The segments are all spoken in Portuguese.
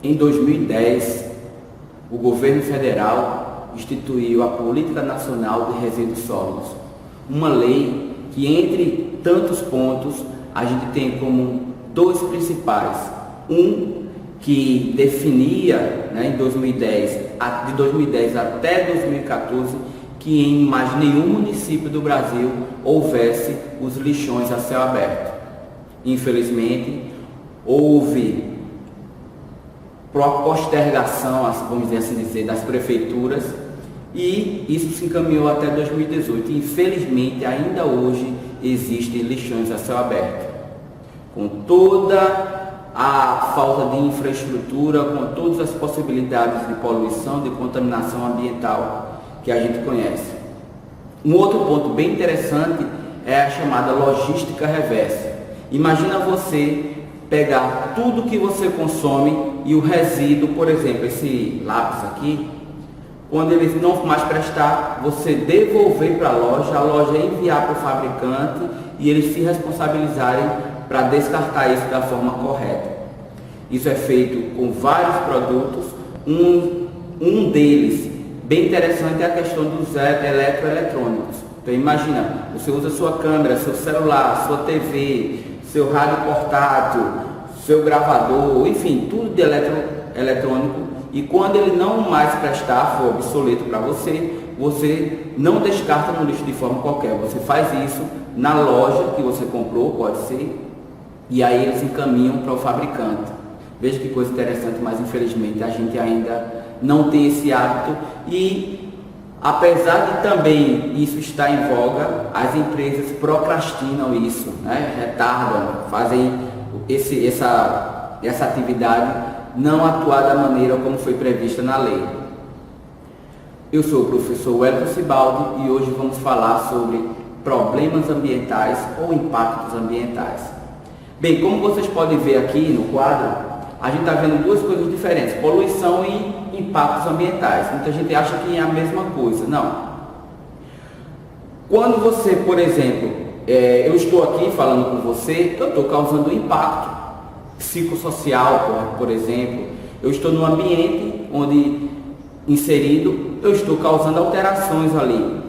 Em 2010, o governo federal instituiu a Política Nacional de Resíduos Sólidos, uma lei que, entre tantos pontos, a gente tem como dois principais. Um que definia, em 2010, de 2010 até 2014, que em mais nenhum município do Brasil houvesse os lixões a céu aberto. Infelizmente, houve postergação, vamos assim dizer, das prefeituras, e isso se encaminhou até 2018. Infelizmente, ainda hoje existem lixões a céu aberto, com toda a falta de infraestrutura, com todas as possibilidades de poluição, de contaminação ambiental que a gente conhece. Um outro ponto bem interessante é a chamada logística reversa. Imagina você pegar tudo que você consome e o resíduo, por exemplo, esse lápis aqui, quando ele não mais prestar, você devolver para a loja enviar para o fabricante e eles se responsabilizarem para descartar isso da forma correta. Isso é feito com vários produtos. Um deles, bem interessante, é a questão dos eletroeletrônicos. Então imagina, você usa sua câmera, seu celular, sua TV, seu rádio portátil, seu gravador, enfim, tudo de eletrônico, e quando ele não mais prestar, for obsoleto para você não descarta no lixo de forma qualquer. Você faz isso na loja que você comprou, pode ser, e aí eles encaminham para o fabricante. Veja que coisa interessante, mas infelizmente a gente ainda não tem esse hábito, e apesar de também isso estar em voga, as empresas procrastinam isso, retardam, fazem essa atividade não atuar da maneira como foi prevista na lei. Eu sou o professor Wellington Sibaldi e hoje vamos falar sobre problemas ambientais ou impactos ambientais. Bem, como vocês podem ver aqui no quadro, a gente está vendo duas coisas diferentes: poluição e impactos ambientais. Muita gente acha que é a mesma coisa. Não. Quando você, por exemplo, eu estou aqui falando com você, eu estou causando um impacto psicossocial, por exemplo. Eu estou no ambiente onde inserido, eu estou causando alterações ali.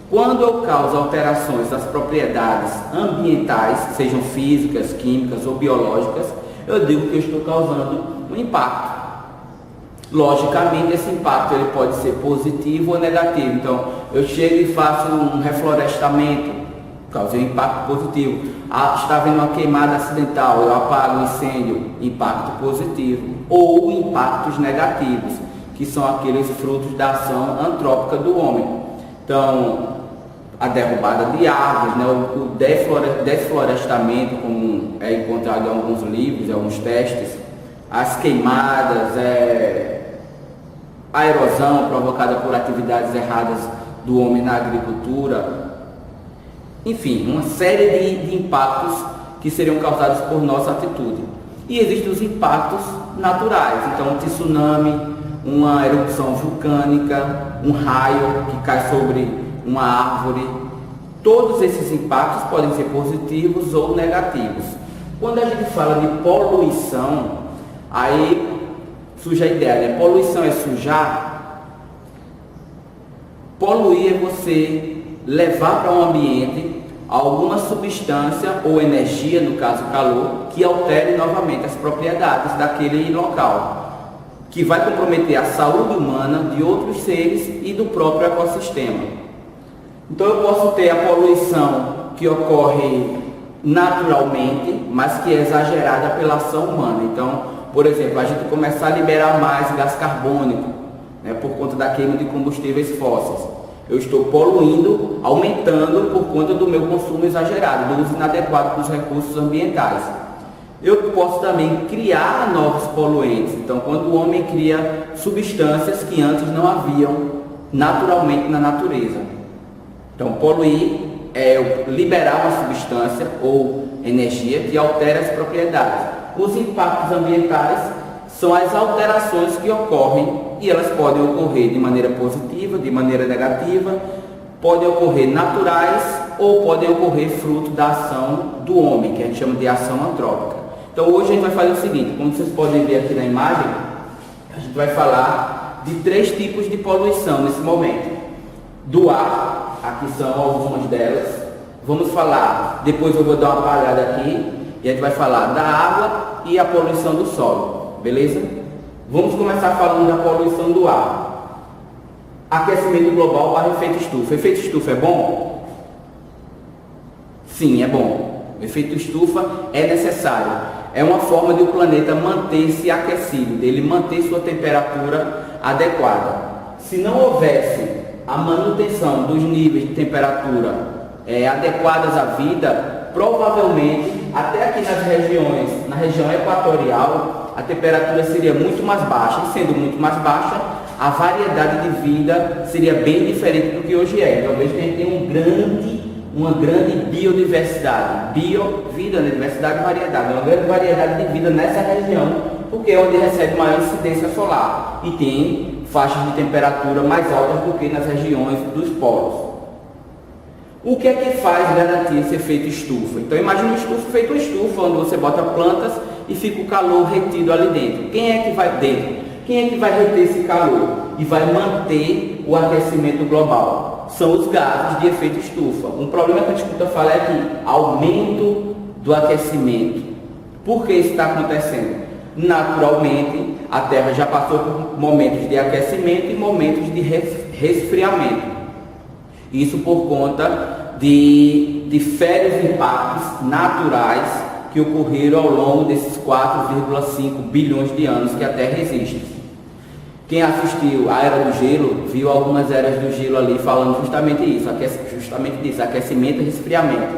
Quando eu causo alterações das propriedades ambientais, sejam físicas, químicas ou biológicas, eu digo que eu estou causando um impacto. Logicamente, esse impacto ele pode ser positivo ou negativo. Então, eu chego e faço um reflorestamento, causei um impacto positivo. Está havendo uma queimada acidental, eu apago o incêndio, impacto positivo. Ou impactos negativos, que são aqueles frutos da ação antrópica do homem. Então, a derrubada de árvores, o desflorestamento, como é encontrado em alguns livros, em alguns testes, as queimadas, a erosão provocada por atividades erradas do homem na agricultura, enfim, uma série de impactos que seriam causados por nossa atitude. E existem os impactos naturais, então um tsunami, uma erupção vulcânica, um raio que cai sobre uma árvore. Todos esses impactos podem ser positivos ou negativos. Quando a gente fala de poluição, aí surge a ideia, poluição é sujar? Poluir é você levar para um ambiente alguma substância ou energia, no caso calor, que altere novamente as propriedades daquele local, que vai comprometer a saúde humana, de outros seres e do próprio ecossistema. Então eu posso ter a poluição que ocorre naturalmente, mas que é exagerada pela ação humana. Então, por exemplo, a gente começar a liberar mais gás carbônico, por conta da queima de combustíveis fósseis. Eu estou poluindo, aumentando por conta do meu consumo exagerado, do uso inadequado dos recursos ambientais. Eu posso também criar novos poluentes. Então, quando o homem cria substâncias que antes não haviam naturalmente na natureza. Então, poluir é liberar uma substância ou energia que altera as propriedades. Os impactos ambientais são as alterações que ocorrem, e elas podem ocorrer de maneira positiva, de maneira negativa, podem ocorrer naturais ou podem ocorrer fruto da ação do homem, que a gente chama de ação antrópica. Então hoje a gente vai fazer o seguinte: como vocês podem ver aqui na imagem, a gente vai falar de 3 tipos de poluição nesse momento. Do ar, aqui são algumas delas. Vamos falar, depois eu vou dar uma apagada aqui, e a gente vai falar da água e a poluição do solo, beleza? Vamos começar falando da poluição do ar. Aquecimento global barra efeito estufa. Efeito estufa é bom? Sim, é bom. O efeito estufa é necessário. É uma forma de o planeta manter-se aquecido, dele manter sua temperatura adequada. Se não houvesse a manutenção dos níveis de temperatura adequadas à vida, provavelmente, até aqui nas regiões, na região equatorial, a temperatura seria muito mais baixa, e sendo muito mais baixa, a variedade de vida seria bem diferente do que hoje é. Então, veja que a gente tem uma grande biodiversidade, vida, né? Diversidade e variedade, uma grande variedade de vida nessa região, porque é onde recebe maior incidência solar e tem faixas de temperatura mais altas do que nas regiões dos polos. O que é que faz garantir esse efeito estufa? Então imagine um estufa feito uma estufa, onde você bota plantas e fica o calor retido ali dentro. Quem é que vai dentro? Quem é que vai reter esse calor e vai manter o aquecimento global? São os gases de efeito estufa. Um problema que a gente escuta falar é que aumento do aquecimento. Por que isso está acontecendo? Naturalmente, a Terra já passou por momentos de aquecimento e momentos de resfriamento. Isso por conta de diferentes impactos naturais que ocorreram ao longo desses 4,5 bilhões de anos que a Terra existe. Quem assistiu à Era do Gelo, viu algumas eras do gelo ali falando justamente disso, aquecimento e resfriamento.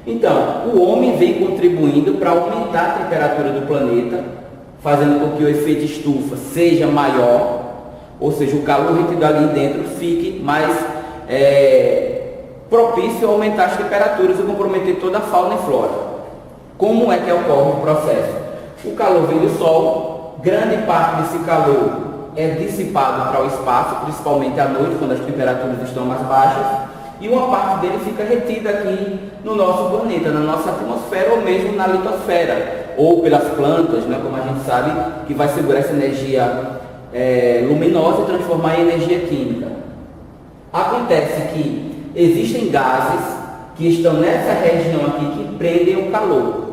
Então, o homem vem contribuindo para aumentar a temperatura do planeta, fazendo com que o efeito estufa seja maior, ou seja, o calor retido ali dentro fique mais propício a aumentar as temperaturas e comprometer toda a fauna e flora. Como é que ocorre o processo? O calor vem do Sol, grande parte desse calor é dissipado para o espaço, principalmente à noite, quando as temperaturas estão mais baixas, e uma parte dele fica retida aqui no nosso planeta, na nossa atmosfera ou mesmo na litosfera, ou pelas plantas, né, como a gente sabe, que vai segurar essa energia luminosa e transformar em energia química. Acontece que existem gases que estão nessa região aqui que prendem o calor.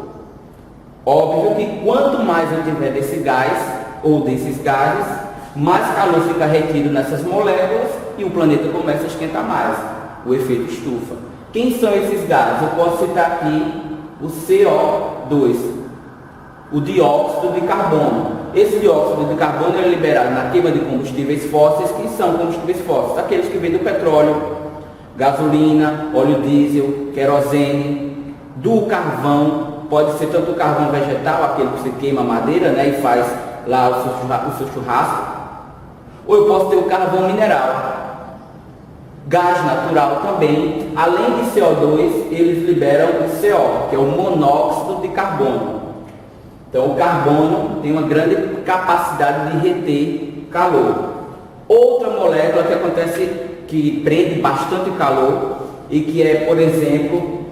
Óbvio que quanto mais eu tiver desse gás ou desses gases, mais calor fica retido nessas moléculas e o planeta começa a esquentar mais, o efeito estufa. Quem são esses gases? Eu posso citar aqui o CO2, o dióxido de carbono. Esse dióxido de carbono é liberado na queima de combustíveis fósseis. Que são combustíveis fósseis? Aqueles que vêm do petróleo, gasolina, óleo diesel, querosene, do carvão. Pode ser tanto o carvão vegetal, aquele que você queima madeira, né, e faz lá o seu churrasco, ou eu posso ter o carvão mineral, gás natural também. Além de CO2, eles liberam o CO, que é o monóxido de carbono. Então o carbono tem uma grande capacidade de reter calor. Outra molécula que acontece, que prende bastante calor e que é, por exemplo,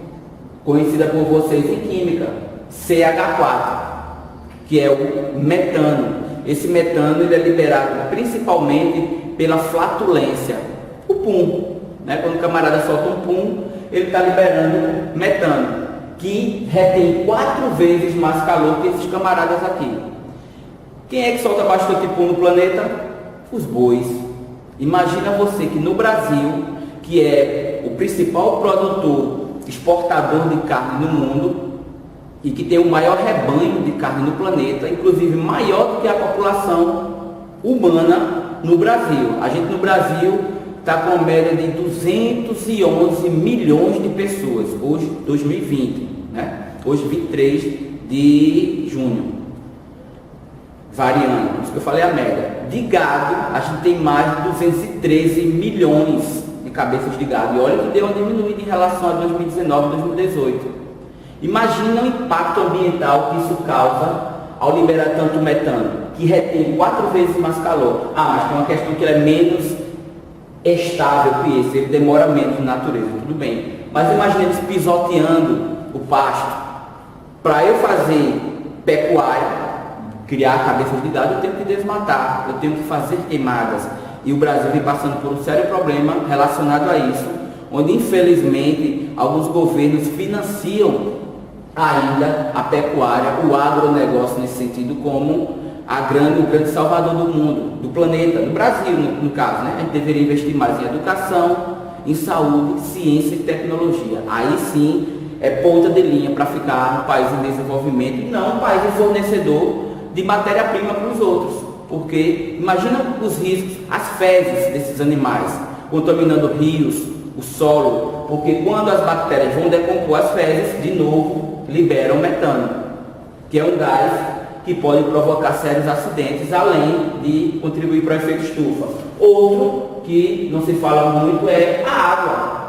conhecida por vocês em química, CH4, que é o metano. Esse metano ele é liberado principalmente pela flatulência, o pum, né? Quando o camarada solta um pum, ele está liberando metano, que retém 4 vezes mais calor que esses camaradas aqui. Quem é que solta bastante pum no planeta? Os bois. Imagina você que no Brasil, que é o principal produtor exportador de carne no mundo e que tem o maior rebanho de carne no planeta, inclusive maior do que a população humana no Brasil. A gente no Brasil está com uma média de 211 milhões de pessoas, hoje 2020, né? Hoje 23 de junho, variando, por isso que eu falei a média. De gado, a gente tem mais de 213 milhões de cabeças de gado, e olha que deu uma diminuída em relação a 2019 e 2018. Imagina o impacto ambiental que isso causa ao liberar tanto metano, que retém 4 vezes mais calor. Mas tem uma questão que ele é menos estável que esse, ele demora menos na natureza, tudo bem. Mas imagina eles pisoteando o pasto. Para eu fazer pecuária, criar cabeças de gado, eu tenho que desmatar, eu tenho que fazer queimadas. E o Brasil vem passando por um sério problema relacionado a isso, onde infelizmente alguns governos financiam ainda a pecuária, o agronegócio nesse sentido, como o grande salvador do mundo, do planeta, do Brasil no caso, né? A gente deveria investir mais em educação, em saúde, ciência e tecnologia. Aí sim é ponta de linha para ficar um país em desenvolvimento e não um país fornecedor de matéria-prima para os outros. Porque imagina os riscos, as fezes desses animais, contaminando rios, o solo, porque quando as bactérias vão decompor as fezes, de novo liberam metano, que é um gás que pode provocar sérios acidentes, além de contribuir para o efeito estufa. Outro que não se fala muito é a água.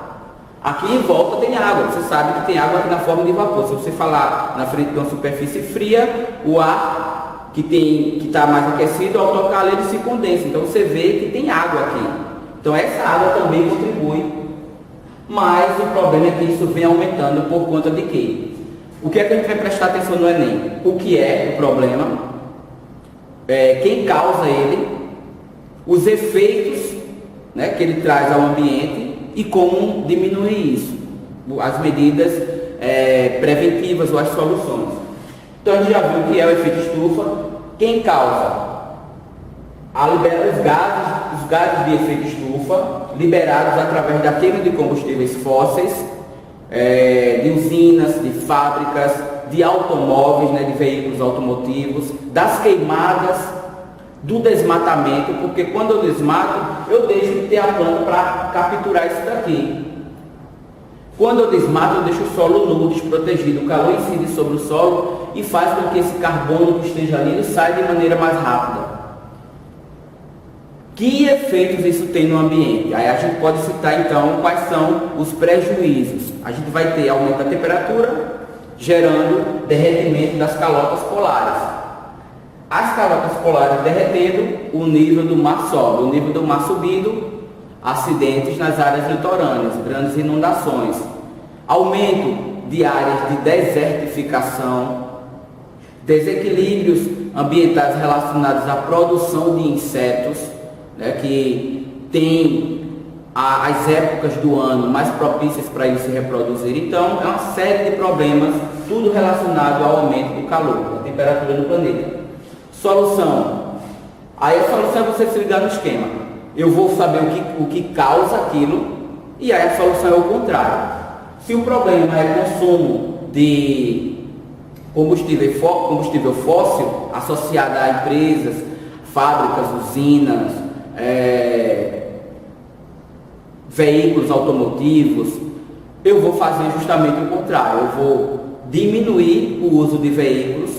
Aqui em volta tem água, você sabe que tem água aqui na forma de vapor. Se você falar na frente de uma superfície fria, o ar que está mais aquecido, ao tocar ele se condensa. Então você vê que tem água aqui. Então essa água também contribui. Mas o problema é que isso vem aumentando por conta de quê? O que é que a gente vai prestar atenção no Enem? O que é o problema? Quem causa ele? Os efeitos, né, que ele traz ao ambiente e como diminuir isso. As medidas preventivas ou as soluções. Então a gente já viu o que é o efeito estufa. Quem causa? Os gases de efeito estufa, liberados através da queima de combustíveis fósseis, de usinas, de fábricas, de automóveis, né, de veículos automotivos, das queimadas, do desmatamento, porque quando eu desmato, eu deixo de ter a planta para capturar isso daqui. Quando eu desmato, eu deixo o solo nu, desprotegido, o calor incide sobre o solo e faz com que esse carbono que esteja ali ele saia de maneira mais rápida. Que efeitos isso tem no ambiente? Aí a gente pode citar então quais são os prejuízos. A gente vai ter aumento da temperatura, gerando derretimento das calotas polares. As calotas polares derretendo, o nível do mar sobe. O nível do mar subindo, acidentes nas áreas litorâneas, grandes inundações. Aumento de áreas de desertificação, desequilíbrios ambientais relacionados à produção de insetos, né, que tem as épocas do ano mais propícias para eles se reproduzir. Então, é uma série de problemas, tudo relacionado ao aumento do calor, da temperatura do planeta. Solução. Aí a solução é você se ligar no esquema. Eu vou saber o que causa aquilo, e aí a solução é o contrário. Se o problema é consumo de combustível fóssil associado a empresas, fábricas, usinas, veículos automotivos, eu vou fazer justamente o contrário. Eu vou diminuir o uso de veículos,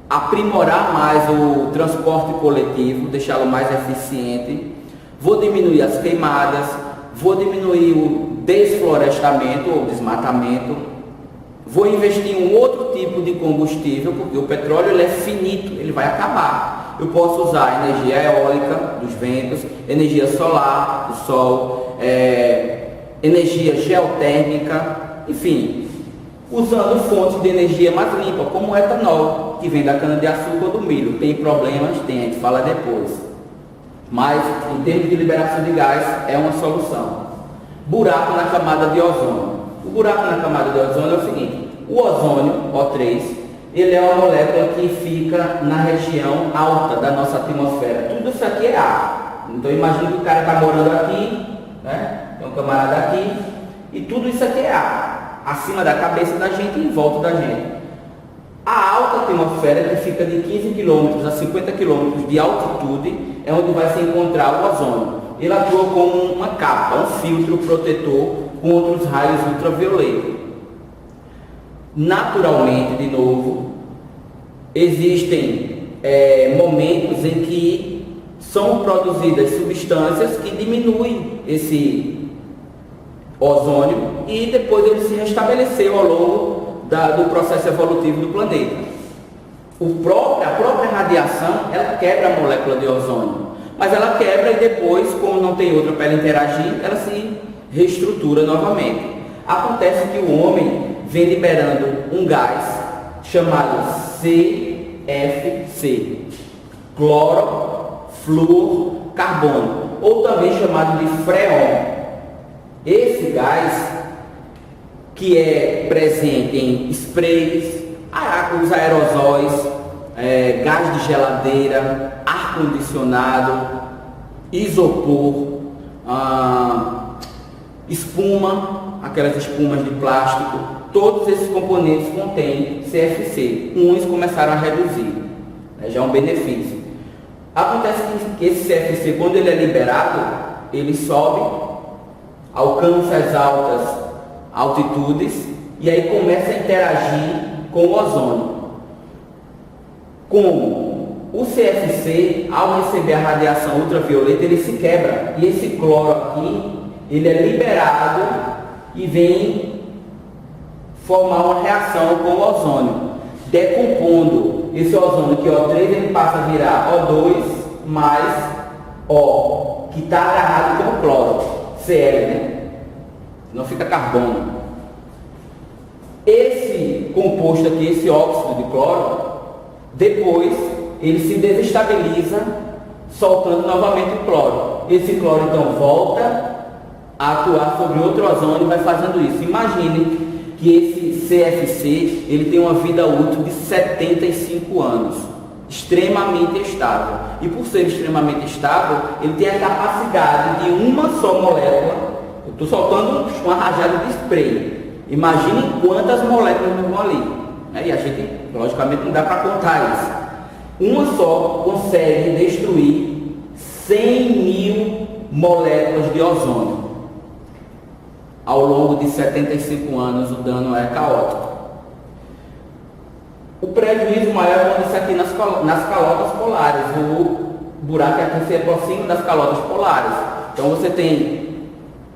aprimorar mais o transporte coletivo, deixá-lo mais eficiente, vou diminuir as queimadas, vou diminuir o desflorestamento ou desmatamento, vou investir em um outro tipo de combustível, porque o petróleo ele é finito, ele vai acabar. Eu posso usar energia eólica dos ventos, energia solar do sol, energia geotérmica, enfim, usando fontes de energia mais limpa, como o etanol, que vem da cana-de-açúcar ou do milho. Tem problemas? Tem, a gente fala depois. Mas, em termos de liberação de gás, é uma solução. Buraco na camada de ozônio. O buraco na camada de ozônio é o seguinte: o ozônio, O3, ele é uma molécula que fica na região alta da nossa atmosfera. Tudo isso aqui é ar. Então, imagina que o cara está morando aqui, né? Tem um camarada aqui, e tudo isso aqui é ar, acima da cabeça da gente e em volta da gente. A alta atmosfera, que fica de 15 km a 50 km de altitude, é onde vai se encontrar o ozônio. Ele atua como uma capa, um filtro protetor contra os raios ultravioletos. Naturalmente, de novo, existem momentos em que são produzidas substâncias que diminuem esse ozônio e depois ele se restabeleceu ao longo do processo evolutivo do planeta. A própria radiação, ela quebra a molécula de ozônio, mas ela quebra e depois, como não tem outra para ela interagir, ela se reestrutura novamente. Acontece que o homem vem liberando um gás chamado CFC, clorofluorcarbono, ou também chamado de freon. Esse gás, que é presente em sprays, os aerosóis, gás de geladeira, ar-condicionado, isopor, espuma, aquelas espumas de plástico, todos esses componentes contêm CFC. Uns começaram a reduzir, já é um benefício. Acontece que esse CFC, quando ele é liberado, ele sobe, alcança as altas altitudes e aí começa a interagir com o ozônio. Como o CFC, ao receber a radiação ultravioleta, ele se quebra, e esse cloro aqui, ele é liberado e vem formar uma reação com o ozônio, decompondo esse ozônio, que O3 ele passa a virar O2 mais O, que está agarrado com o cloro, Cl, né? Não fica carbono. Esse composto aqui, esse óxido de cloro, depois ele se desestabiliza, soltando novamente o cloro. Esse cloro então volta a atuar sobre outro ozônio e vai fazendo isso. Imagine que esse CFC ele tem uma vida útil de 75 anos, extremamente estável. E por ser extremamente estável, ele tem a capacidade de uma só molécula. Eu estou soltando uma rajada de spray. Imagine quantas moléculas não vão ali. E a gente, logicamente, não dá para contar isso. Uma só consegue destruir 100.000 moléculas de ozônio. Ao longo de 75 anos, o dano é caótico. O prejuízo maior acontece aqui nas calotas polares. O buraco aqui se aproxima das calotas polares. Então você tem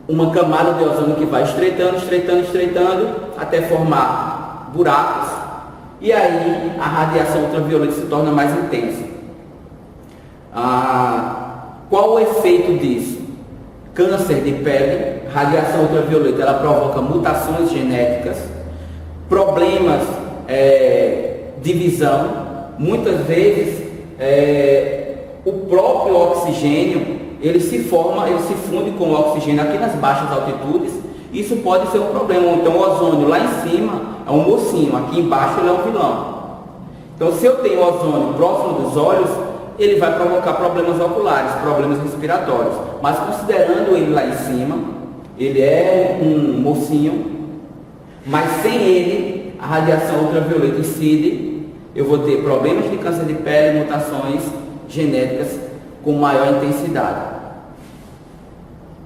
uma camada de ozônio que vai estreitando, até formar buracos, e aí a radiação ultravioleta se torna mais intensa. Qual o efeito disso? Câncer de pele. Radiação ultravioleta ela provoca mutações genéticas, problemas de visão. Muitas vezes o próprio oxigênio ele se funde com o oxigênio aqui nas baixas altitudes. Isso pode ser um problema. Então o ozônio lá em cima é um mocinho, aqui embaixo ele é um vilão. Então se eu tenho ozônio próximo dos olhos, ele vai provocar problemas oculares, problemas respiratórios. Mas considerando ele lá em cima, ele é um mocinho, mas sem ele a radiação ultravioleta incide, eu vou ter problemas de câncer de pele, mutações genéticas com maior intensidade.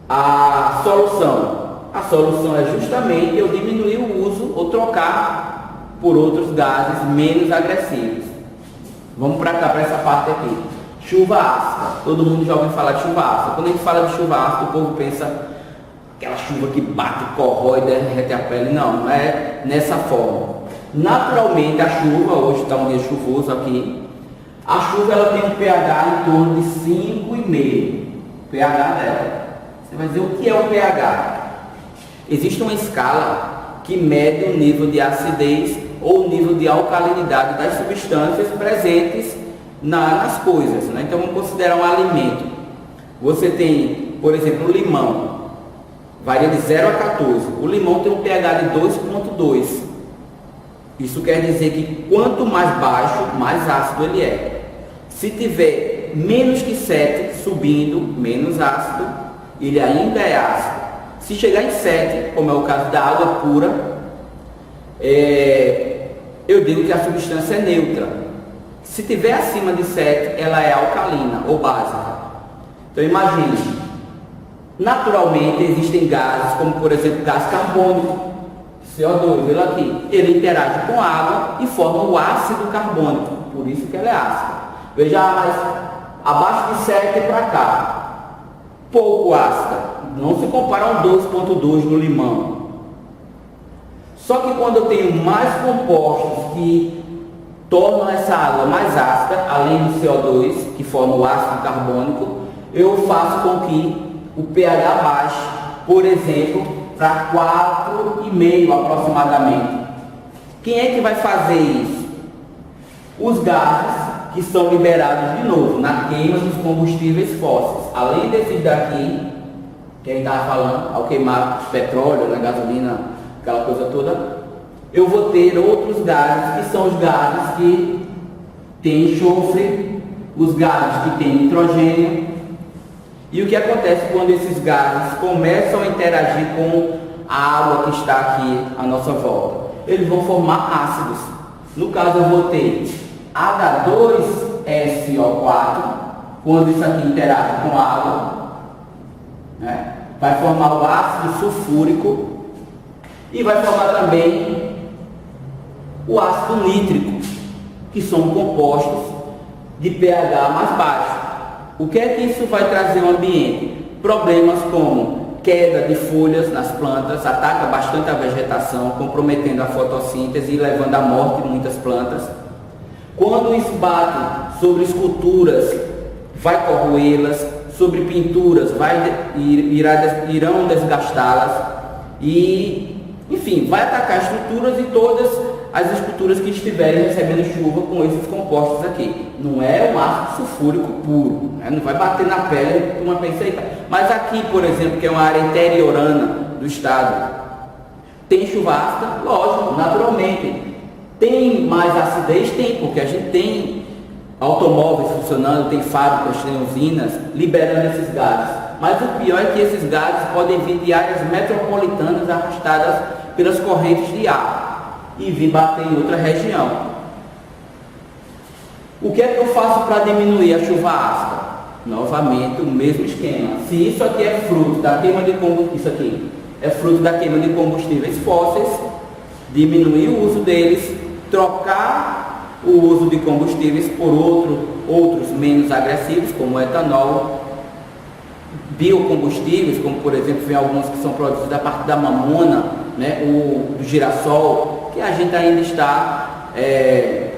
A solução é justamente eu diminuir o uso ou trocar por outros gases menos agressivos. Vamos para cá, para essa parte aqui. Chuva ácida. Todo mundo já ouviu falar de chuva ácida. Quando a gente fala de chuva ácida, o povo pensa aquela chuva que bate, corrói, derrete a pele. Não é nessa forma. Naturalmente a chuva, hoje está um dia chuvoso aqui, a chuva ela tem um pH em torno de 5,5. pH dela. Você vai dizer o que é o pH? Existe uma escala que mede o nível de acidez ou o nível de alcalinidade das substâncias presentes nas coisas, né? Então vamos considerar um alimento. Você tem, por exemplo, o limão, varia de 0 a 14. O limão tem um pH de 2,2. Isso quer dizer que quanto mais baixo, mais ácido ele é. Se tiver menos que 7, subindo, menos ácido, ele ainda é ácido. Se chegar em 7, como é o caso da água pura, eu digo que a substância é neutra. Se tiver acima de 7, ela é alcalina ou básica. Então imagine, naturalmente existem gases, como por exemplo gás carbônico, CO2, ele aqui, ele interage com água e forma o ácido carbônico, por isso que ela é ácida. Veja, mas abaixo de 7 para cá, pouco ácida, não se compara ao 2,2 no limão. Só que quando eu tenho mais compostos que tornam essa água mais ácida, além do CO2, que forma o ácido carbônico, eu faço com que o pH baixe, por exemplo, para 4,5 aproximadamente. Quem é que vai fazer isso? Os gases que são liberados de novo na queima dos combustíveis fósseis, além desses daqui, que a gente estava falando, ao queimar petróleo, né, gasolina, aquela coisa toda, eu vou ter outros gases, que são os gases que têm enxofre, os gases que têm nitrogênio. E o que acontece quando esses gases começam a interagir com a água que está aqui à nossa volta? Eles vão formar ácidos. No caso, eu vou ter H2SO4, quando isso aqui interage com a água, né? Vai formar o ácido sulfúrico e vai formar também o ácido nítrico, que são compostos de pH mais baixo. O que é que isso vai trazer ao ambiente? Problemas como queda de folhas nas plantas, ataca bastante a vegetação, comprometendo a fotossíntese e levando à morte de muitas plantas. Quando isso bate sobre esculturas, vai corroê-las, sobre pinturas, irão desgastá-las e, enfim, vai atacar estruturas e todas as esculturas que estiverem recebendo chuva com esses compostos aqui. Não é um ácido sulfúrico puro, né? Não vai bater na pele uma penseita. Mas aqui, por exemplo, que é uma área interiorana do estado, tem chuva ácida? Lógico, naturalmente. Tem mais acidez? Tem, porque a gente tem automóveis funcionando, tem fábricas, tem usinas liberando esses gases. Mas o pior é que esses gases podem vir de áreas metropolitanas arrastadas pelas correntes de ar e vir bater em outra região. O que é que eu faço para diminuir a chuva ácida? Novamente o mesmo esquema. Se isso aqui é fruto da queima de combustíveis, isso aqui é fruto da queima de combustíveis fósseis, diminuir o uso deles, trocar o uso de combustíveis por outros menos agressivos, como o etanol, biocombustíveis, como por exemplo, vem alguns que são produzidos a partir da mamona, né, do girassol, que a gente ainda está,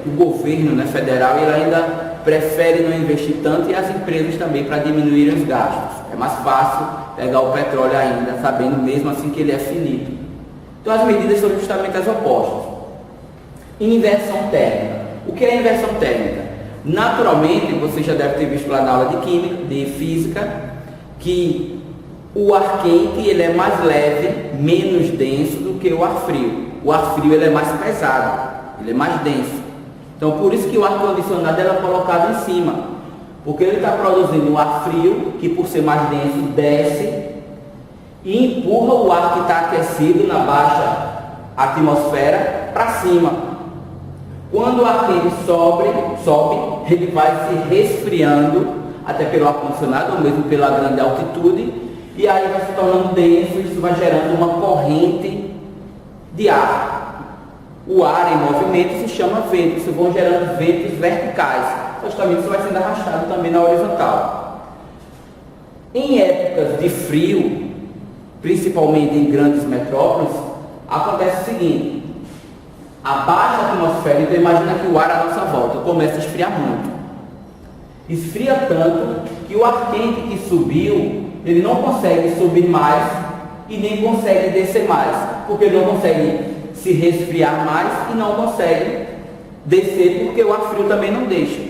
o governo, né, federal, ele ainda prefere não investir tanto, e as empresas também, para diminuir os gastos. É mais fácil pegar o petróleo ainda, sabendo mesmo assim que ele é finito. Então as medidas são justamente as opostas. Inversão térmica. O que é inversão térmica? Naturalmente, você já deve ter visto lá na aula de química, de física, que o ar quente ele é mais leve, menos denso do que o ar frio. O ar frio ele é mais pesado, ele é mais denso. Então por isso que o ar condicionado é colocado em cima, porque ele está produzindo um ar frio que, por ser mais denso, desce e empurra o ar que está aquecido na baixa atmosfera para cima. Quando o ar quente sobe, ele vai se resfriando, até pelo ar condicionado ou mesmo pela grande altitude, e aí vai se tornando denso, e isso vai gerando uma corrente de ar. O ar em movimento se chama vento, isso vão gerando ventos verticais, justamente isso vai sendo arrastado também na horizontal. Em épocas de frio, principalmente em grandes metrópoles, acontece o seguinte: a baixa atmosfera, então imagina que o ar à nossa volta começa a esfriar muito. Esfria tanto que o ar quente que subiu, ele não consegue subir mais e nem consegue descer mais, porque ele não consegue se resfriar mais e não consegue descer, porque o ar frio também não deixa.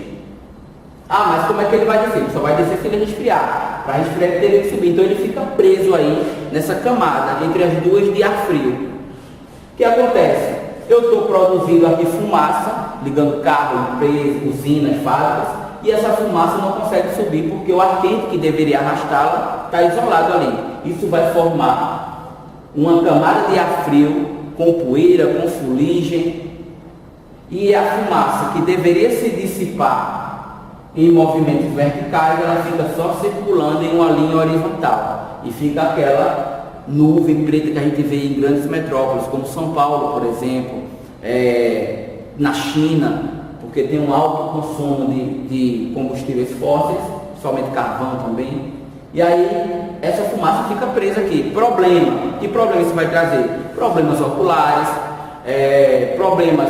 Ah, mas como é que ele vai descer? Ele só vai descer se ele resfriar. Para resfriar ele teria que subir, então ele fica preso aí nessa camada entre as duas de ar frio. O que acontece? Eu estou produzindo aqui fumaça, ligando carro, empresas, usinas, fábricas, e essa fumaça não consegue subir porque o ar quente que deveria arrastá-la está isolado ali. Isso vai formar uma camada de ar frio com poeira, com fuligem, e a fumaça que deveria se dissipar em movimentos verticais, ela fica só circulando em uma linha horizontal e fica aquela nuvem preta que a gente vê em grandes metrópoles, como São Paulo, por exemplo, na China, porque tem um alto consumo de combustíveis fósseis, principalmente carvão também. E aí essa fumaça fica presa aqui. Problema. Que problema isso vai trazer? Problemas oculares, problemas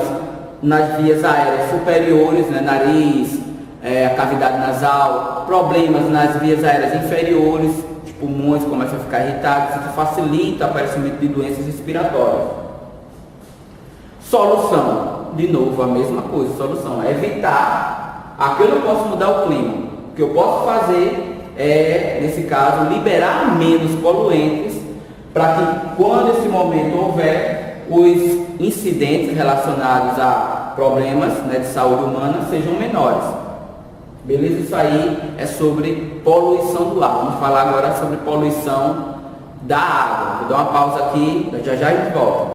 nas vias aéreas superiores, né, nariz, a cavidade nasal, problemas nas vias aéreas inferiores, os pulmões começam a ficar irritados, isso facilita o aparecimento de doenças respiratórias. Solução. de novo, a mesma coisa, solução é evitar. Aqui eu não posso mudar o clima. O que eu posso fazer é, nesse caso, liberar menos poluentes para que, quando esse momento houver, os incidentes relacionados a problemas, né, de saúde humana sejam menores. Beleza? Isso aí é sobre poluição do ar. Vamos falar agora sobre poluição da água. Vou dar uma pausa aqui, já já a gente volta.